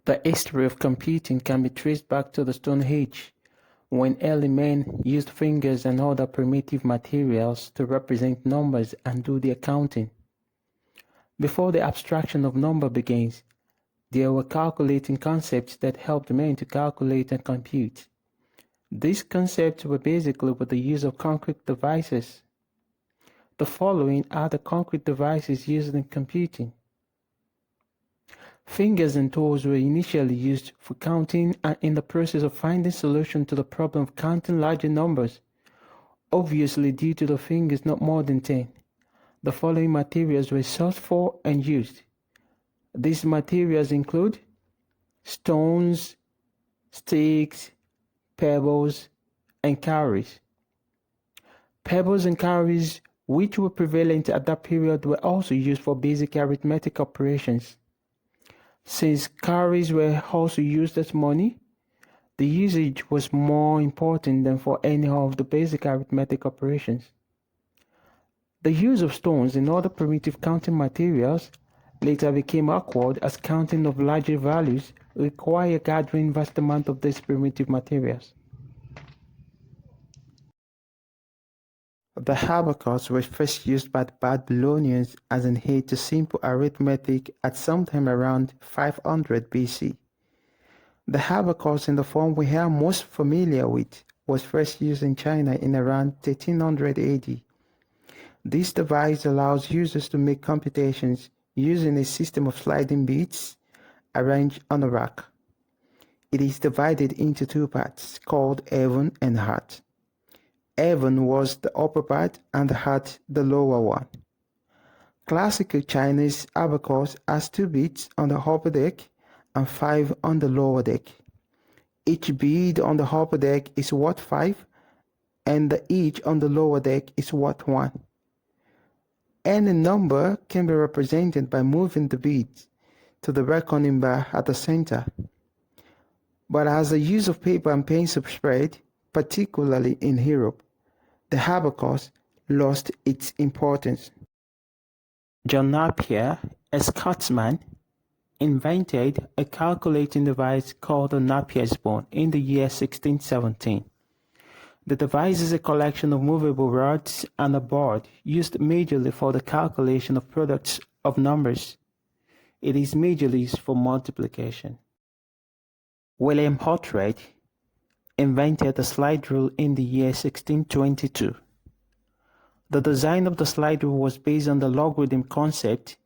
The history of computing can be traced back to the Stone Age, when early men used fingers and other primitive materials to represent numbers and do the accounting. Before the abstraction of number begins, there were calculating concepts that helped men to calculate and compute. These concepts were basically with the use of concrete devices. The following are the concrete devices used in computing. Fingers and toes were initially used for counting and in the process of finding solution to the problem of counting larger numbers, obviously due to the fingers not more than 10. The following materials were sought for and used. These materials include stones, sticks, pebbles, and cowries. Pebbles and cowries, which were prevalent at that period, were also used for basic arithmetic operations. Since cowries were also used as money, the usage was more important than for any of the basic arithmetic operations. The use of stones and other primitive counting materials later became awkward as counting of larger values required gathering vast amounts of these primitive materials. The abacus was first used by the Babylonians as an aid to simple arithmetic at sometime around 500 BC. The abacus in the form we are most familiar with was first used in China in around 1300 AD. This device allows users to make computations using a system of sliding beads arranged on a rack. It is divided into two parts called heaven and heart. Heaven was the upper part and the heart the lower one. Classical Chinese abacus has 2 beads on the upper deck and 5 on the lower deck. Each bead on the upper deck is worth 5 and each on the lower deck is worth 1. Any number can be represented by moving the beads to the reckoning bar at the center. But as the use of paper and pencil spread, particularly in Europe, the abacus lost its importance. John Napier, a Scotsman, invented a calculating device called the Napier's bone in the year 1617. The device is a collection of movable rods and a board used majorly for the calculation of products of numbers. It is majorly used for multiplication. Willaim Oughtred invented the slide rule in the year 1622. The design of the slide rule was based on the logarithm concept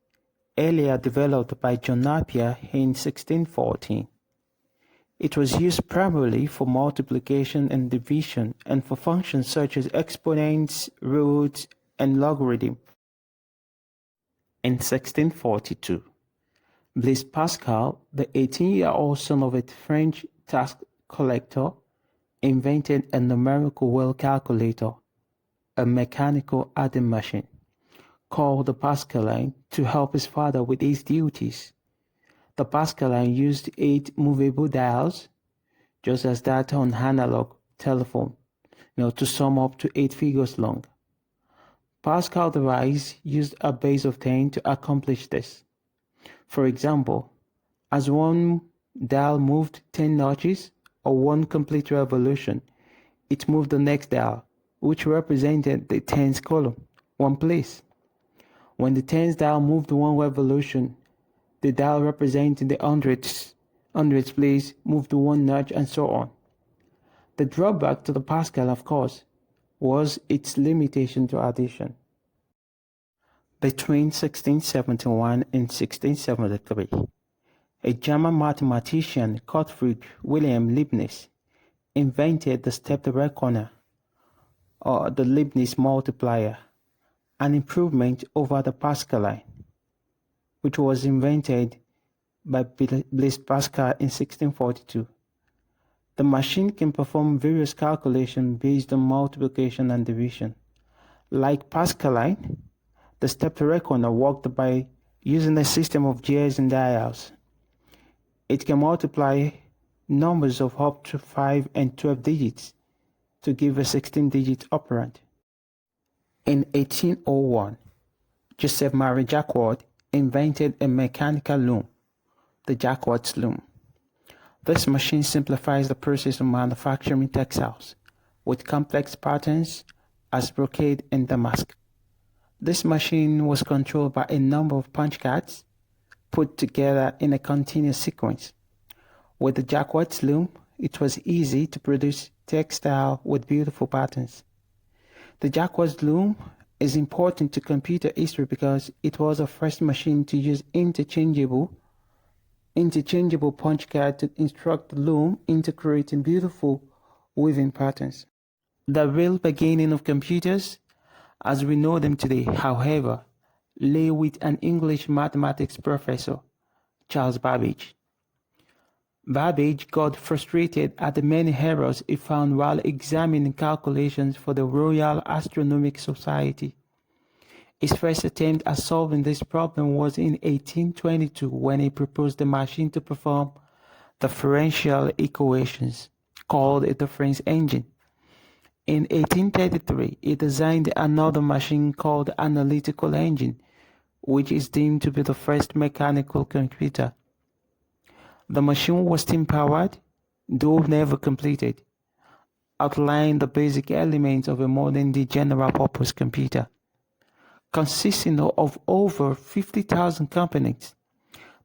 earlier developed by John Napier in 1614. It was used primarily for multiplication and division and for functions such as exponents, roots, and logarithm. In 1642, Blaise Pascal, the 18-year-old son of a French tax collector, invented a numerical wheel calculator, a mechanical adding machine, called the Pascaline to help his father with his duties. The Pascaline used 8 movable dials, just as that on analog telephone, to sum up to 8 figures long. Pascal device used a base of 10 to accomplish this. For example, as one dial moved 10 notches, or one complete revolution, it moved the next dial, which represented the tens column, one place. When the tens dial moved one revolution, the dial representing the hundredths place moved one notch, and so on. The drawback to the Pascal, of course, was its limitation to addition. Between 1671 and 1673, a German mathematician, Gottfried Wilhelm Leibniz, invented the stepped reckoner, or the Leibniz multiplier, an improvement over the Pascaline, which was invented by Blaise Pascal in 1642. The machine can perform various calculations based on multiplication and division. Like Pascaline, the stepped reckoner worked by using a system of gears and dials. It can multiply numbers of up to 5 and 12 digits to give a 16-digit operand. In 1801, Joseph Marie Jacquard invented a mechanical loom, the Jacquard's loom. This machine simplifies the process of manufacturing textiles, with complex patterns as brocade and damask. This machine was controlled by a number of punch cards put together in a continuous sequence. With the jacquard's loom, it was easy to produce textile with beautiful patterns. The jacquard's loom is important to computer history because it was the first machine to use interchangeable punch card to instruct the loom into creating beautiful weaving patterns. The real beginning of computers, as we know them today, however, lay with an English mathematics professor, Charles Babbage. Babbage got frustrated at the many errors he found while examining calculations for the Royal Astronomical Society. His first attempt at solving this problem was in 1822 when he proposed a machine to perform differential equations, called a difference engine. In 1833, he designed another machine called the analytical engine, which is deemed to be the first mechanical computer. The machine was steam-powered, though never completed, outlining the basic elements of a modern-day general-purpose computer. Consisting of over 50,000 components,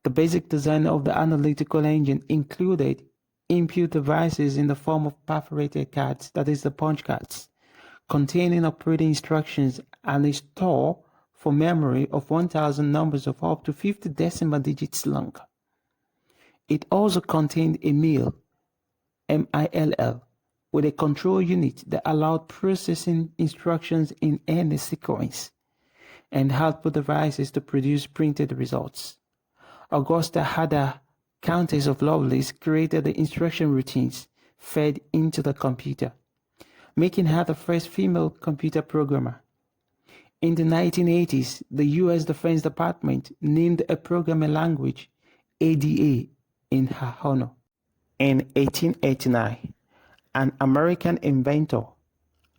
the basic design of the analytical engine included input devices in the form of perforated cards, that is the punch cards, containing operating instructions and a store for memory of 1,000 numbers of up to 50 decimal digits long. It also contained a mill, MILL, with a control unit that allowed processing instructions in any sequence and output devices to produce printed results. Augusta Ada, Countess of Lovelace, created the instruction routines fed into the computer, making her the first female computer programmer. In the 1980s, the U.S. Defense Department named a programming language ADA in her honor. In 1889, an American inventor,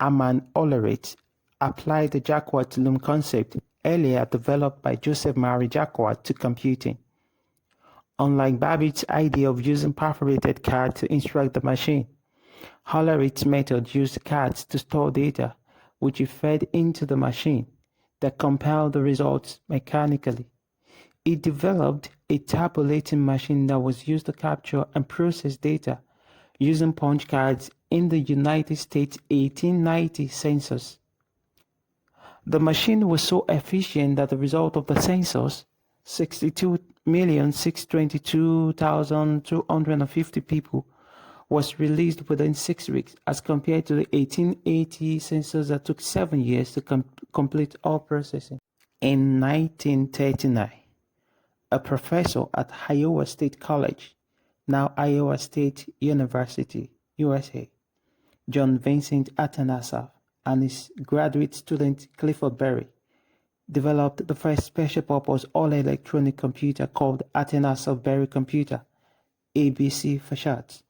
Willaim Oughtred, applied the jacquard loom concept earlier developed by Joseph Marie Jacquard to computing. Unlike Babbage's idea of using perforated cards to instruct the machine, Oughtred's method used cards to store data, which he fed into the machine, that compiled the results mechanically. He developed a tabulating machine that was used to capture and process data using punch cards in the United States 1890 census. The machine was so efficient that the result of the census, 62,622,250 people, was released within 6 weeks, as compared to the 1880 census that took 7 years to complete all processing. In 1939, a professor at Iowa State College, now Iowa State University, USA, John Vincent Atanasoff, and his graduate student Clifford Berry developed the first special-purpose all-electronic computer called Atanasoff-Berry computer, ABC for short,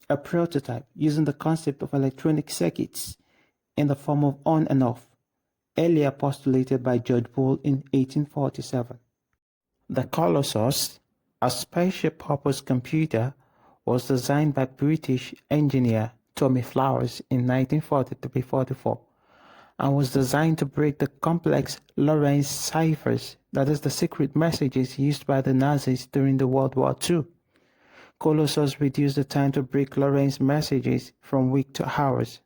a prototype using the concept of electronic circuits in the form of on and off, earlier postulated by George Boole in 1847. The Colossus, a special-purpose computer, was designed by British engineer Tommy Flowers in 1943-44 and was designed to break the complex Lorentz ciphers, that is the secret messages used by the Nazis during the World War II. Colossus reduced the time to break Lorentz messages from weeks to hours.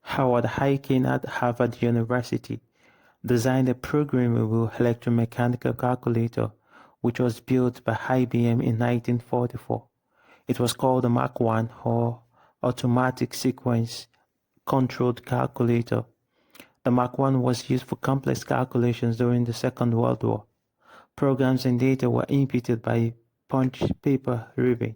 Howard Aiken at Harvard University designed a programmable electromechanical calculator which was built by IBM in 1944. It was called the Mark I, or Automatic Sequence Controlled Calculator. The Mark I was used for complex calculations during the Second World War. Programs and data were inputted by punch paper ribbon.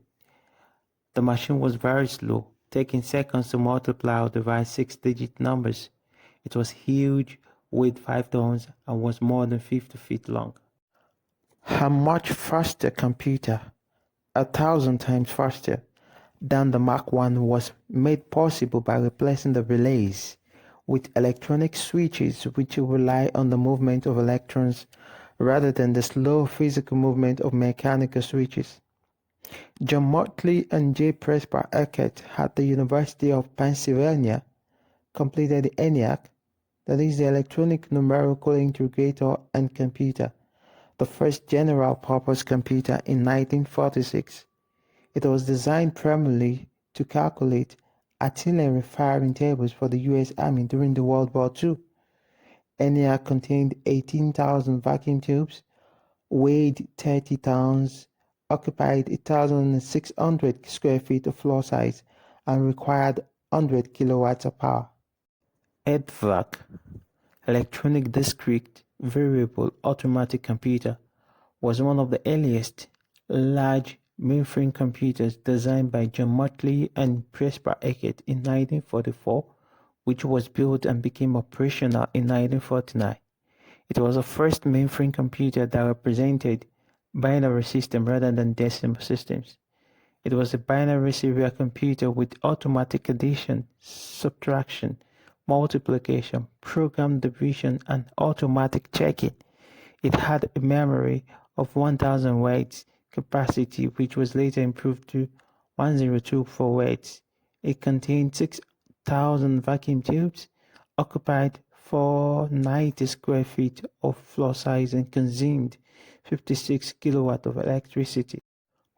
The machine was very slow, taking seconds to multiply or divide 6-digit numbers. It was huge, weighed 5 tons, and was more than 50 feet long. A much faster computer, 1,000 times faster than the Mark I, was made possible by replacing the relays with electronic switches which rely on the movement of electrons rather than the slow physical movement of mechanical switches. John Motley and J. Presper Eckert at the University of Pennsylvania completed the ENIAC, that is the Electronic Numerical Integrator and Computer, the first general-purpose computer in 1946. It was designed primarily to calculate artillery firing tables for the U.S. Army during the World War II. ENIAC contained 18,000 vacuum tubes, weighed 30 tons, occupied 1,600 square feet of floor size, and required 100 kilowatts of power. EDVAC, Electronic Discrete Variable Automatic Computer, was one of the earliest large mainframe computers designed by John Motley and Presper Eckert in 1944, which was built and became operational in 1949. It was the first mainframe computer that represented binary systems rather than decimal systems. It was a binary serial computer with automatic addition, subtraction, multiplication, program division, and automatic checking. It had a memory of 1,000 words capacity, which was later improved to 1,024 words. It contained 6,000 vacuum tubes, occupied 490 square feet of floor size, and consumed 56 kilowatts of electricity.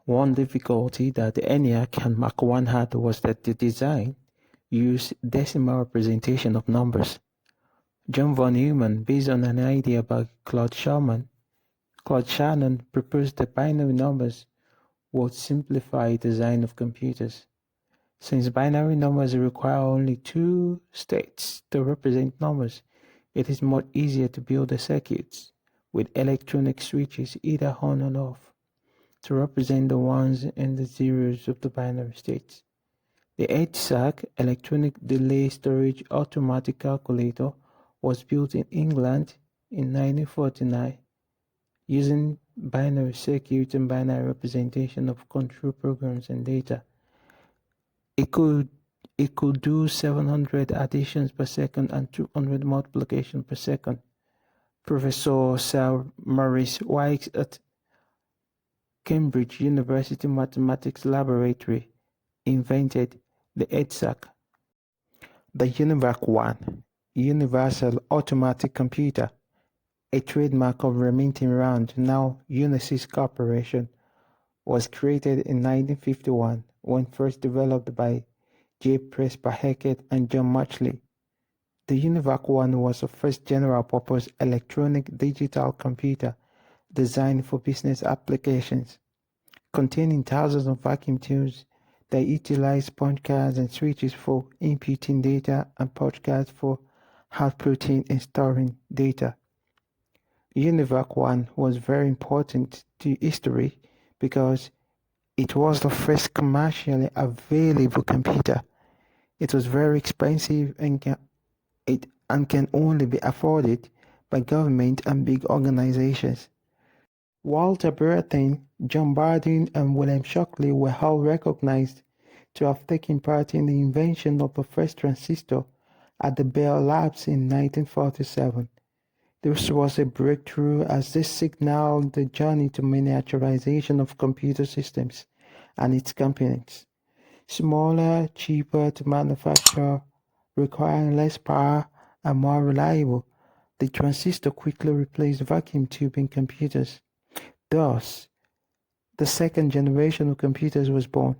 One difficulty that the ENIAC and Mark I had was that the design used decimal representation of numbers. John von Neumann, based on an idea by Claude Shannon, proposed that binary numbers would simplify design of computers. Since binary numbers require only two states to represent numbers, it is much easier to build the circuits with electronic switches either on or off to represent the ones and the zeros of the binary states. The EDSAC, Electronic Delay Storage Automatic Calculator, was built in England in 1949 using binary circuits and binary representation of control programs and data. It could do 700 additions per second and 200 multiplications per second. Professor Sir Maurice Wilkes at Cambridge University Mathematics Laboratory invented the EDSAC. The UNIVAC-1, Universal Automatic Computer, a trademark of Remington Rand, now Unisys Corporation, was created in 1951 when first developed by J. Presper Eckert and John Motley. The UNIVAC-1 was the first general-purpose electronic digital computer designed for business applications, containing thousands of vacuum tubes that utilized punch cards and switches for inputting data and punch cards for outputting and storing data. UNIVAC-1 was very important to history because it was the first commercially available computer. It was very expensive and can only be afforded by government and big organizations. Walter Beratin, John Bardeen, and Willaim Oughtred were all recognized to have taken part in the invention of the first transistor at the Bell Labs in 1947. This was a breakthrough as this signaled the journey to miniaturization of computer systems and its components. Smaller, cheaper to manufacture, requiring less power and more reliable, the transistor quickly replaced vacuum tube in computers. Thus, the second generation of computers was born.